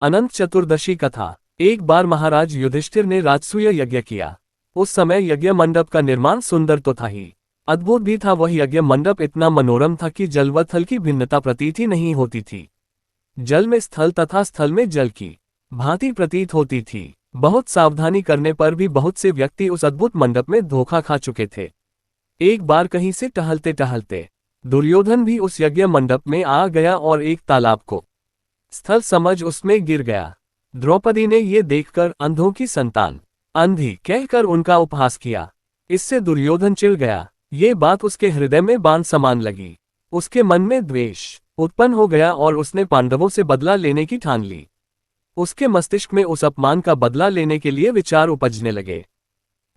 अनंत चतुर्दशी कथा। एक बार महाराज युधिष्ठिर ने राजसूय यज्ञ किया। उस समय यज्ञ मंडप का निर्माण सुंदर तो था ही, अद्भुत भी था। वह यज्ञ मंडप इतना मनोरम था कि जल व थल की भिन्नता प्रतीत ही नहीं होती थी। जल में स्थल तथा स्थल में जल की भांति प्रतीत होती थी। बहुत सावधानी करने पर भी बहुत से व्यक्ति उस अद्भुत मंडप में धोखा खा चुके थे। एक बार कहीं से टहलते टहलते दुर्योधन भी उस यज्ञ मंडप में आ गया और एक तालाब को स्थल समझ उसमें गिर गया। द्रौपदी ने ये देखकर अंधों की संतान अंधी कहकर उनका उपहास किया। इससे दुर्योधन चिढ़ गया। ये बात उसके हृदय में बाण समान लगी। उसके मन में द्वेष उत्पन्न हो गया और उसने पांडवों से बदला लेने की ठान ली। उसके मस्तिष्क में उस अपमान का बदला लेने के लिए विचार उपजने लगे।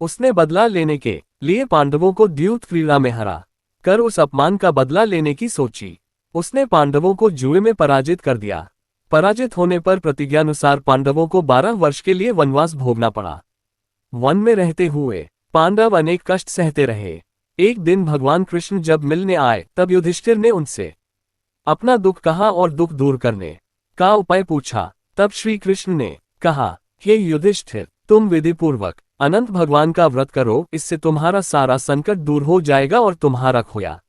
उसने बदला लेने के लिए पांडवों को द्यूत क्रीड़ा में हरा कर उस अपमान का बदला लेने की सोची। उसने पांडवों को जुए में पराजित कर दिया। पराजित होने पर प्रतिज्ञानुसार पांडवों को 12 वर्ष के लिए वनवास भोगना पड़ा। वन में रहते हुए पांडव अनेक कष्ट सहते रहे। एक दिन भगवान कृष्ण जब मिलने आए तब युधिष्ठिर ने उनसे अपना दुख कहा और दुख दूर करने का उपाय पूछा। तब श्री कृष्ण ने कहा, हे युधिष्ठिर, तुम विधिपूर्वक अनंत भगवान का व्रत करो, इससे तुम्हारा सारा संकट दूर हो जाएगा और तुम्हारा खोया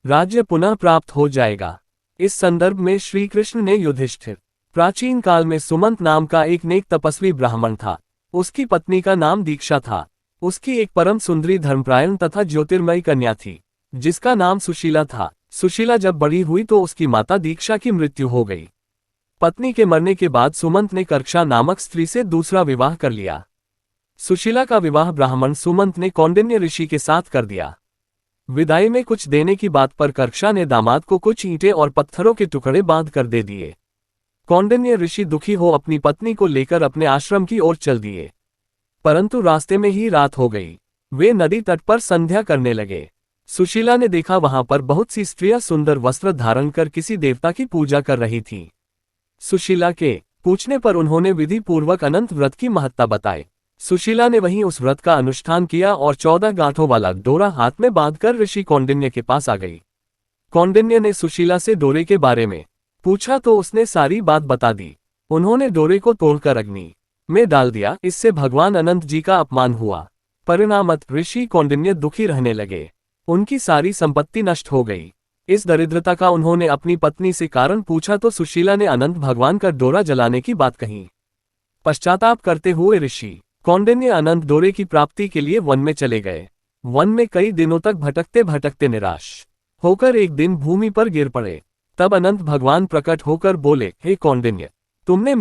राज्य पुनः प्राप्त हो जाएगा। इस संदर्भ में श्री कृष्ण ने युधिष्ठिर, प्राचीन काल में सुमंत नाम का एक नेक तपस्वी ब्राह्मण था। उसकी पत्नी का नाम दीक्षा था। उसकी एक परम सुंदरी धर्मप्रायण तथा ज्योतिर्मयी कन्या थी जिसका नाम सुशीला था। सुशीला जब बड़ी हुई तो उसकी माता दीक्षा की मृत्यु हो गई। पत्नी के मरने के बाद सुमंत ने कर्क्षा नामक स्त्री से दूसरा विवाह कर लिया। सुशीला का विवाह ब्राह्मण सुमंत ने कौंडिन्य ऋषि के साथ कर दिया। विदाई में कुछ देने की बात पर कर्क्षा ने दामाद को कुछ ईंटें और पत्थरों के टुकड़े बांध कर दे दिए। कौंडिन्य ऋषि दुखी हो अपनी पत्नी को लेकर अपने आश्रम की ओर चल दिए, परंतु रास्ते में ही रात हो गई। वे नदी तट पर संध्या करने लगे। सुशीला ने देखा वहां पर बहुत सी स्त्रियां सुंदर वस्त्र धारण कर किसी देवता की पूजा कर रही थीं। सुशीला के पूछने पर उन्होंने विधि पूर्वक अनंत व्रत की महत्ता बताई। सुशीला ने वहीं उस व्रत का अनुष्ठान किया और 14 गांठों वाला डोरा हाथ में बांधकर ऋषि कौंडिन्य के पास आ गई। कौंडिन्य ने सुशीला से डोरे के बारे में पूछा तो उसने सारी बात बता दी। उन्होंने डोरे को तोड़कर अग्नि में डाल दिया। इससे भगवान अनंत जी का अपमान हुआ। परिणामत ऋषि कौंडिन्य दुखी रहने लगे। उनकी सारी संपत्ति नष्ट हो गई। इस दरिद्रता का उन्होंने अपनी पत्नी से कारण पूछा तो सुशीला ने अनंत भगवान का डोरा जलाने की बात कही। पश्चाताप करते हुए ऋषि कौंडिन्य अनंत डोरे की प्राप्ति के लिए वन में चले गए। वन में कई दिनों तक भटकते भटकते निराश होकर एक दिन भूमि पर गिर पड़े। तब अनंत भगवान प्रकट होकर बोले, हे कौंडिन्य, तुमने